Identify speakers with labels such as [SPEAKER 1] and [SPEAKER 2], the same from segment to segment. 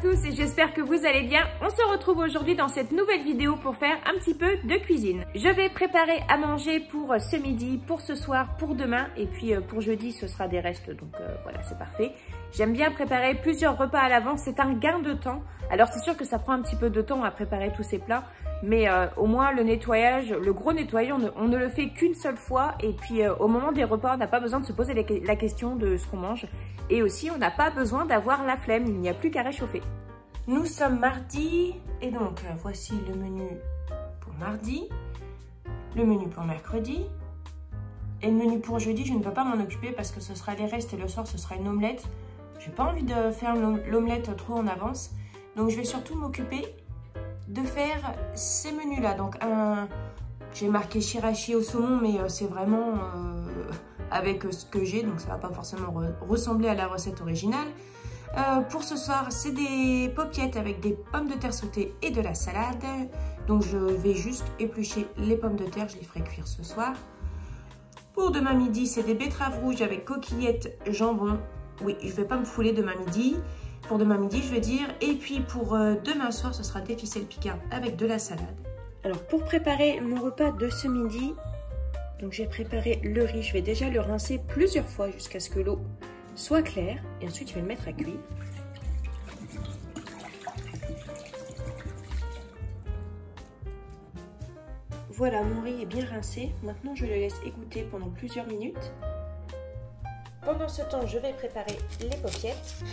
[SPEAKER 1] tous et j'espère que vous allez bien. On se retrouve aujourd'hui dans cette nouvelle vidéo pour faire un petit peu de cuisine. Je vais préparer à manger pour ce midi, pour ce soir, pour demain et puis pour jeudi ce sera des restes donc voilà c'est parfait. J'aime bien préparer plusieurs repas à l'avance, c'est un gain de temps. Alors c'est sûr que ça prend un petit peu de temps à préparer tous ces plats, mais au moins le nettoyage, le gros nettoyage, on ne le fait qu'une seule fois et puis au moment des repas on n'a pas besoin de se poser la question de ce qu'on mange et aussi on n'a pas besoin d'avoir la flemme, il n'y a plus qu'à réchauffer. Nous sommes mardi et donc voici le menu pour mardi, le menu pour mercredi et le menu pour jeudi. Je ne peux pas m'en occuper parce que ce sera les restes et le soir ce sera une omelette. J'ai pas envie de faire l'omelette trop en avance, donc je vais surtout m'occuper de faire ces menus là. Donc j'ai marqué shirashi au saumon, mais c'est vraiment avec ce que j'ai, donc ça va pas forcément ressembler à la recette originale. Pour ce soir, c'est des paupiètes avec des pommes de terre sautées et de la salade. Donc je vais juste éplucher les pommes de terre, je les ferai cuire ce soir. Pour demain midi, c'est des betteraves rouges avec coquillettes, jambon. Oui, je vais pas me fouler demain midi. Pour demain midi, je veux dire. Et puis pour demain soir, ce sera des ficelles picardes avec de la salade. Alors pour préparer mon repas de ce midi, donc j'ai préparé le riz. Je vais déjà le rincer plusieurs fois jusqu'à ce que l'eau soit claire. Et ensuite, je vais le mettre à cuire. Voilà, mon riz est bien rincé. Maintenant, je le laisse égoutter pendant plusieurs minutes. Pendant ce temps, je vais préparer les paupiètes.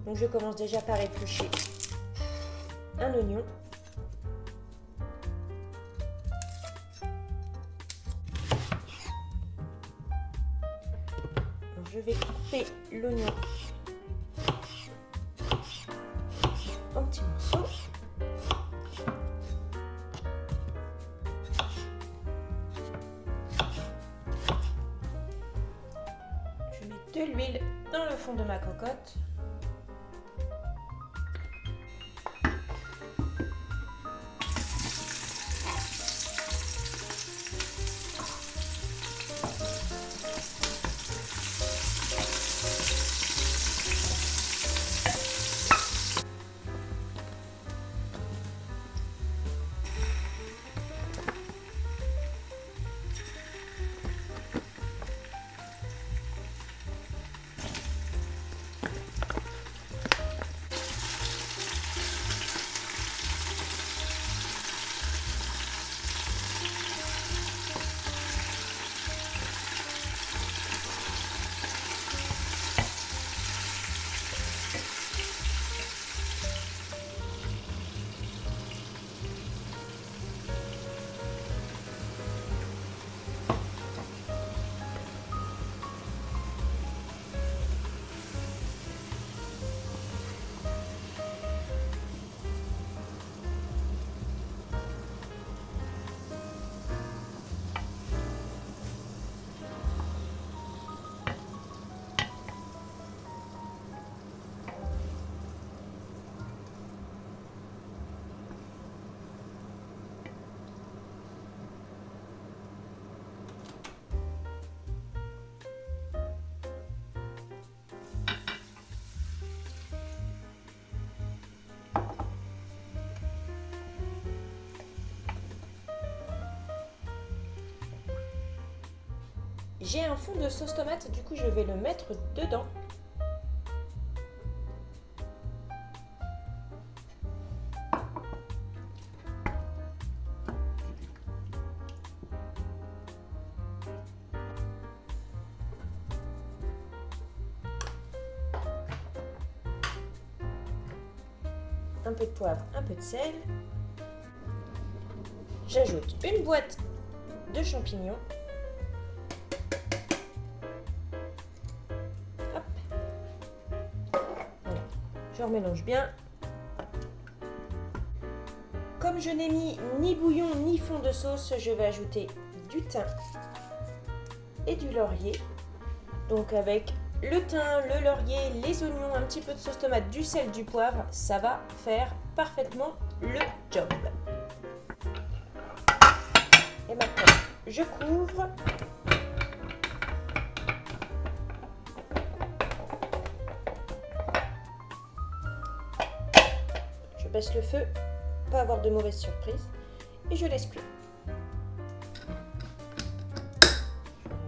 [SPEAKER 1] Donc je commence déjà par éplucher un oignon. Donc je vais couper l'oignon en petits morceaux. Je mets de l'huile dans le fond de ma cocotte. J'ai un fond de sauce tomate, du coup je vais le mettre dedans. Un peu de poivre, un peu de sel. J'ajoute une boîte de champignons. Je remélange bien. Comme je n'ai mis ni bouillon ni fond de sauce, je vais ajouter du thym et du laurier. Donc avec le thym, le laurier, les oignons, un petit peu de sauce tomate, du sel, du poivre, ça va faire parfaitement le job. Et maintenant, je couvre. Je baisse le feu, pas avoir de mauvaises surprises. Et je laisse cuire.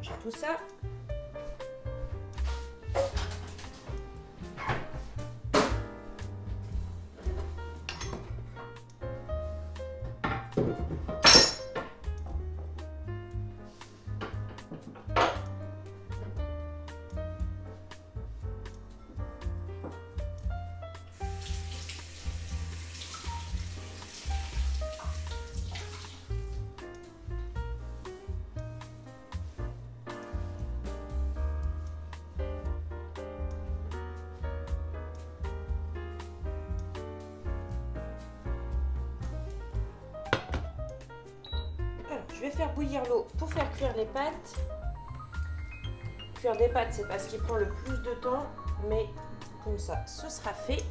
[SPEAKER 1] Je vais mélanger tout ça. Je vais faire bouillir l'eau pour faire cuire les pâtes. Cuire des pâtes, c'est pas ce qui prend le plus de temps, mais comme ça, ce sera fait.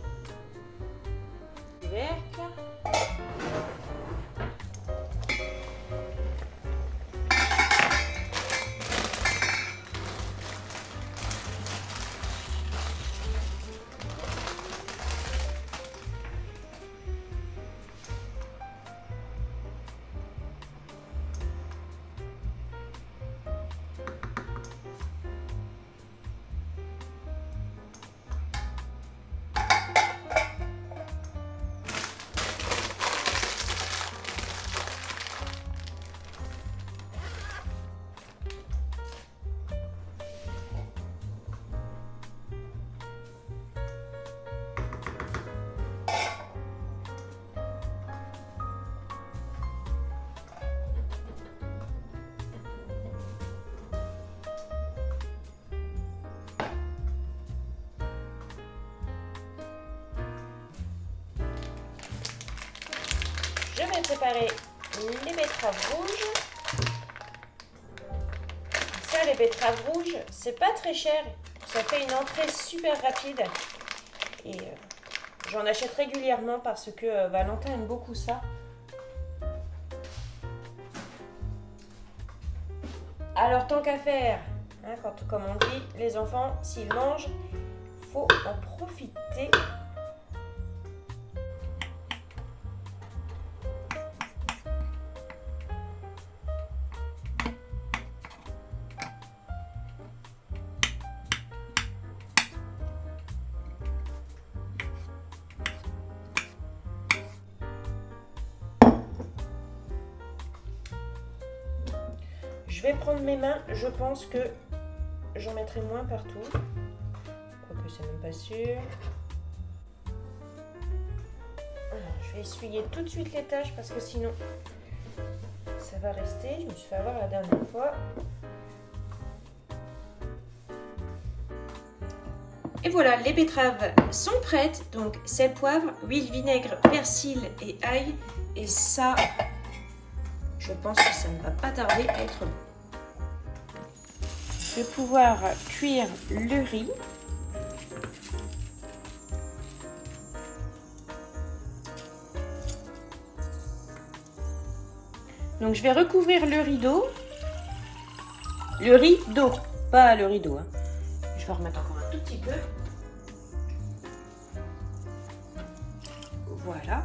[SPEAKER 1] Couvercle. Je vais préparer les betteraves rouges. Ça, les betteraves rouges, c'est pas très cher. Ça fait une entrée super rapide. Et j'en achète régulièrement parce que Valentin aime beaucoup ça. Alors, tant qu'à faire, hein, comme on dit, les enfants, s'ils mangent, faut en profiter. Je vais prendre mes mains, je pense que j'en mettrai moins partout. Quoique c'est même pas sûr. Alors, je vais essuyer tout de suite les taches parce que sinon ça va rester. Je me suis fait avoir la dernière fois. Et voilà, les betteraves sont prêtes. Donc sel, poivre, huile, vinaigre, persil et ail. Et ça, je pense que ça ne va pas tarder à être bon. Je vais pouvoir cuire le riz. Donc je vais recouvrir le rideau. Le riz d'eau, pas le rideau. Hein. Je vais remettre encore un tout petit peu. Voilà.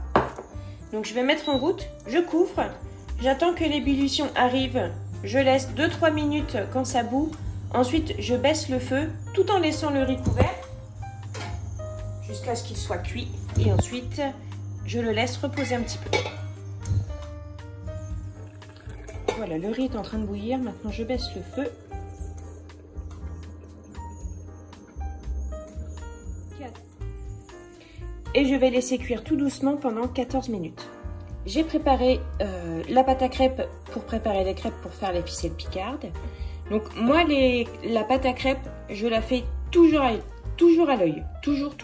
[SPEAKER 1] Donc je vais mettre en route, je couvre. J'attends que l'ébullition arrive. Je laisse 2-3 minutes quand ça bout. Ensuite, je baisse le feu tout en laissant le riz couvert jusqu'à ce qu'il soit cuit. Et ensuite, je le laisse reposer un petit peu. Voilà, le riz est en train de bouillir. Maintenant, je baisse le feu. Et je vais laisser cuire tout doucement pendant 14 minutes. J'ai préparé la pâte à crêpes pour préparer les crêpes pour faire les ficelles picardes. Donc moi, la pâte à crêpes, je la fais toujours à l'œil. Toujours.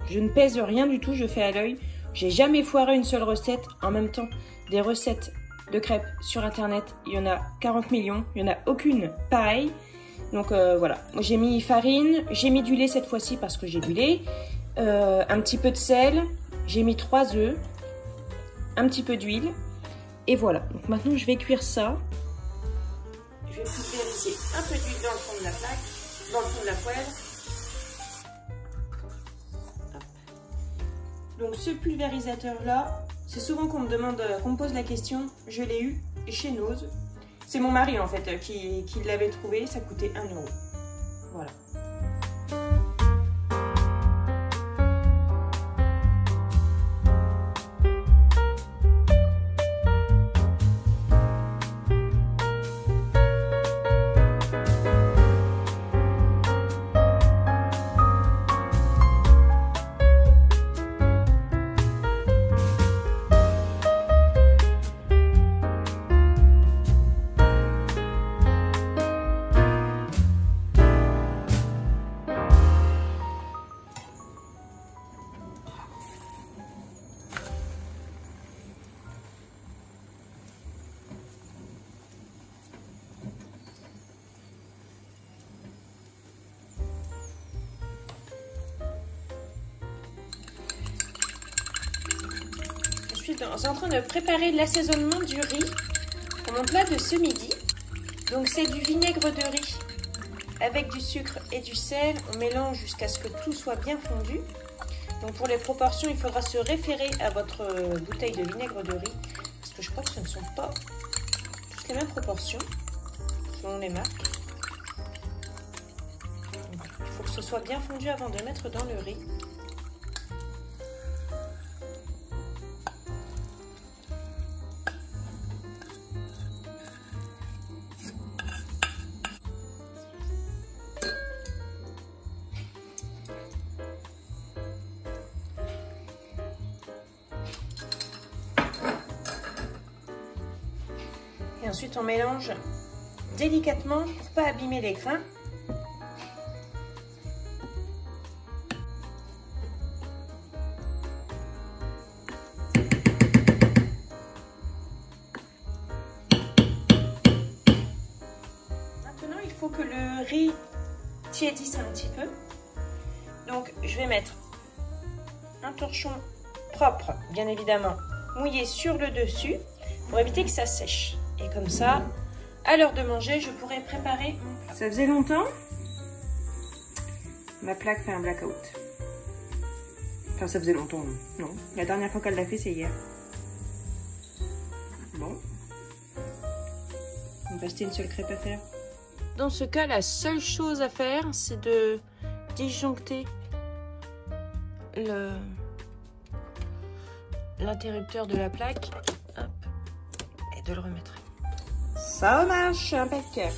[SPEAKER 1] Je ne pèse rien du tout, je fais à l'œil. J'ai jamais foiré une seule recette. En même temps, des recettes de crêpes sur internet, il y en a 40 millions. Il n'y en a aucune pareille. Donc voilà, j'ai mis farine, j'ai mis du lait cette fois-ci parce que j'ai du lait. Un petit peu de sel, j'ai mis 3 œufs. Un petit peu d'huile et voilà. Donc maintenant je vais cuire ça. Je vais pulvériser un peu d'huile dans le fond de la plaque, dans le fond de la poêle. Hop. Donc ce pulvérisateur là, c'est souvent qu'on me pose la question, je l'ai eu chez Nose. C'est mon mari en fait qui l'avait trouvé, ça coûtait 1 €. Voilà. Je suis en train de préparer l'assaisonnement du riz pour mon plat de ce midi. Donc c'est du vinaigre de riz avec du sucre et du sel. On mélange jusqu'à ce que tout soit bien fondu. Donc pour les proportions, il faudra se référer à votre bouteille de vinaigre de riz. Parce que je crois que ce ne sont pas toutes les mêmes proportions selon les marques. Donc, il faut que ce soit bien fondu avant de mettre dans le riz. Et ensuite, on mélange délicatement pour ne pas abîmer les grains. Maintenant, il faut que le riz tiédisse un petit peu. Donc, je vais mettre un torchon propre, bien évidemment, mouillé sur le dessus pour éviter que ça sèche. Et comme ça, à l'heure de manger, je pourrai préparer mon plat. Ça faisait longtemps. Ma plaque fait un blackout. Enfin, ça faisait longtemps, non. La dernière fois qu'elle l'a fait, c'est hier. Bon. Il me restait une seule crêpe à faire. Dans ce cas, la seule chose à faire, c'est de disjoncter l'interrupteur de la plaque. Hop. Et de le remettre. Ça marche, impeccable.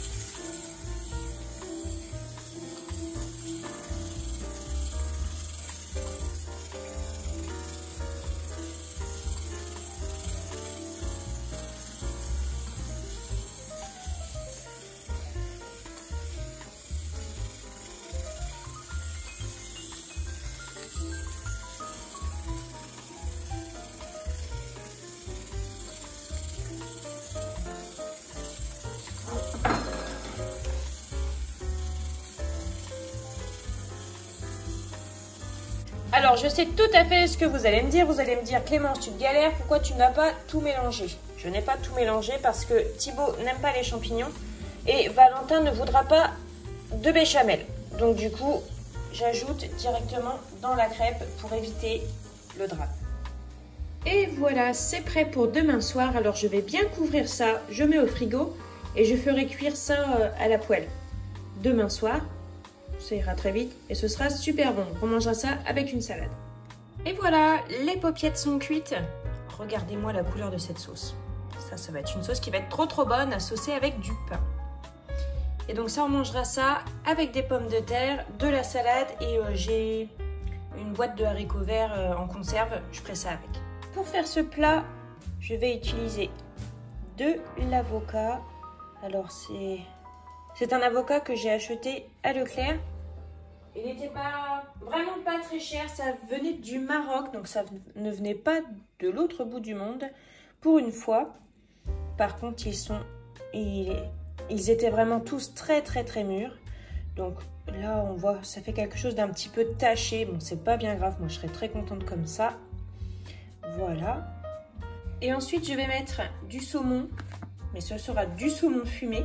[SPEAKER 1] Alors, je sais tout à fait ce que vous allez me dire. Vous allez me dire, Clémence, tu te galères, pourquoi tu n'as pas tout mélangé? Je n'ai pas tout mélangé parce que Thibaut n'aime pas les champignons et Valentin ne voudra pas de béchamel. Donc du coup, j'ajoute directement dans la crêpe pour éviter le drap. Et voilà, c'est prêt pour demain soir. Alors, je vais bien couvrir ça, je mets au frigo et je ferai cuire ça à la poêle. Demain soir. Ça ira très vite et ce sera super bon. On mangera ça avec une salade. Et voilà, les paupiètes sont cuites. Regardez-moi la couleur de cette sauce. Ça va être une sauce qui va être trop bonne à saucer avec du pain. Et donc ça, on mangera ça avec des pommes de terre, de la salade et j'ai une boîte de haricots verts en conserve. Je ferai ça avec. Pour faire ce plat, je vais utiliser de l'avocat. Alors c'est un avocat que j'ai acheté à Leclerc. Il n'était vraiment pas très cher, ça venait du Maroc, donc ça ne venait pas de l'autre bout du monde, pour une fois. Par contre, ils étaient vraiment tous très mûrs. Donc là, on voit, ça fait quelque chose d'un petit peu taché. Bon, c'est pas bien grave, moi je serais très contente comme ça. Voilà. Et ensuite, je vais mettre du saumon, mais ce sera du saumon fumé.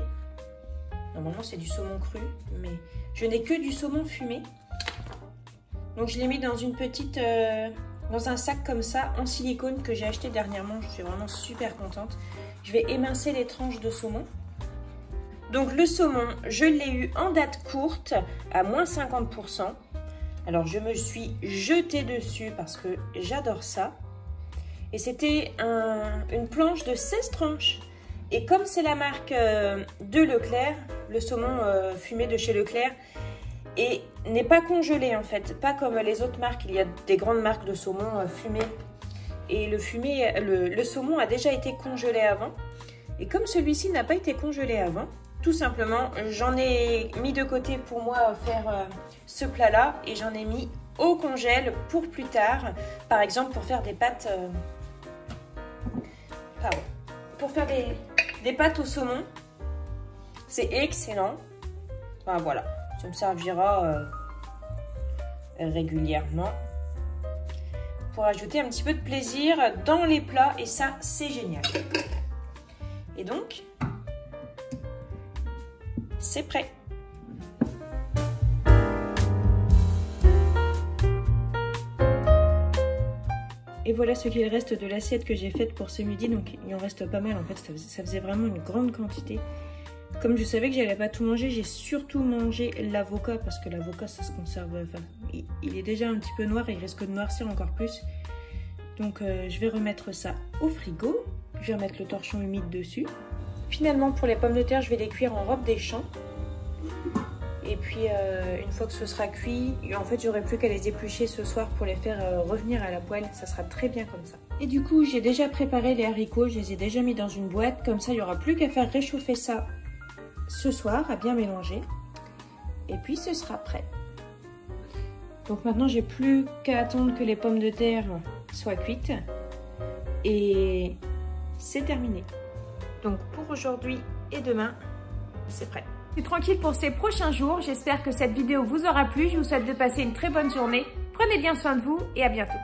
[SPEAKER 1] Normalement, c'est du saumon cru, mais je n'ai que du saumon fumé. Donc, je l'ai mis dans une petite dans un sac comme ça en silicone que j'ai acheté dernièrement. Je suis vraiment super contente. Je vais émincer les tranches de saumon. Donc le saumon, je l'ai eu en date courte à moins 50%. Alors je me suis jetée dessus parce que j'adore ça. Et c'était une planche de 16 tranches. Et comme c'est la marque de Leclerc, le saumon fumé de chez Leclerc, et n'est pas congelé en fait, pas comme les autres marques. Il y a des grandes marques de saumon fumé. Et le saumon a déjà été congelé avant. Et comme celui-ci n'a pas été congelé avant, tout simplement, j'en ai mis de côté pour moi faire ce plat-là. Et j'en ai mis au congèle pour plus tard. Par exemple, pour faire des pâtes... pour faire des pâtes au saumon. C'est excellent. Enfin voilà, ça me servira régulièrement pour ajouter un petit peu de plaisir dans les plats. Et ça, c'est génial. Et donc, c'est prêt. Et voilà ce qu'il reste de l'assiette que j'ai faite pour ce midi. Donc il en reste pas mal en fait, ça faisait vraiment une grande quantité. Comme je savais que j'allais pas tout manger, j'ai surtout mangé l'avocat parce que l'avocat ça se conserve, enfin il est déjà un petit peu noir et il risque de noircir encore plus. Donc je vais remettre ça au frigo, je vais remettre le torchon humide dessus. Finalement pour les pommes de terre, je vais les cuire en robe des champs. Et puis une fois que ce sera cuit, en fait j'aurai plus qu'à les éplucher ce soir pour les faire revenir à la poêle. Ça sera très bien comme ça. Et du coup j'ai déjà préparé les haricots, je les ai déjà mis dans une boîte. Comme ça il n'y aura plus qu'à faire réchauffer ça ce soir, à bien mélanger. Et puis ce sera prêt. Donc maintenant j'ai plus qu'à attendre que les pommes de terre soient cuites. Et c'est terminé. Donc pour aujourd'hui et demain, c'est prêt. Je suis tranquille pour ces prochains jours. J'espère que cette vidéo vous aura plu. Je vous souhaite de passer une très bonne journée. Prenez bien soin de vous et à bientôt.